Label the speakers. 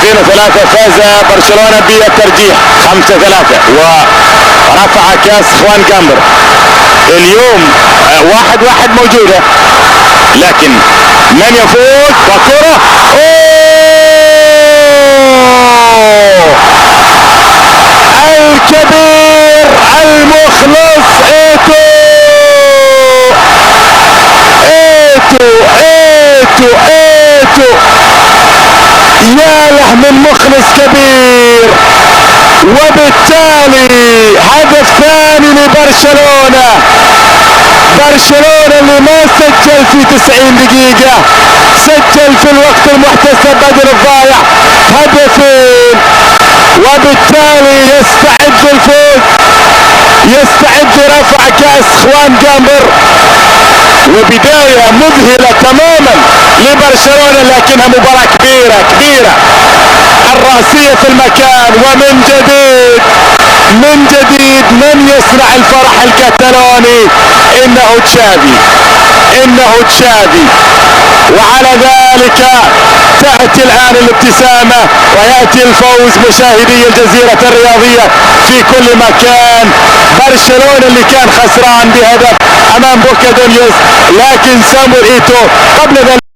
Speaker 1: 2-3 فاز برشلونة بالترجيح 5-3 ورفع كاس خوان جامبر. اليوم 1-1 موجودة، لكن من يفوز وكرة الكبير المخلص ايتو يا له من مخلص كبير. وبالتالي هدف ثاني لبرشلونة. برشلونة اللي ما سجل في 90 دقيقة سجل في الوقت المحتسب بدل الضايع هدفين، وبالتالي يستعد للفوز، يستعد لرفع كاس خوان جامبر. وبداية مذهلة تماما لبرشلونة، لكنها مباراة كبيرة الرأسية في المكان. ومن جديد من يصنع الفرح الكتالوني؟ انه تشافي. وعلى ذلك تأتي الآن الابتسامة ويأتي الفوز مشاهدي الجزيرة الرياضية في كل مكان. برشلونة اللي كان خسران بهدف امام بوكا دونيوس، لكن سامويل ايتو قبل ذلك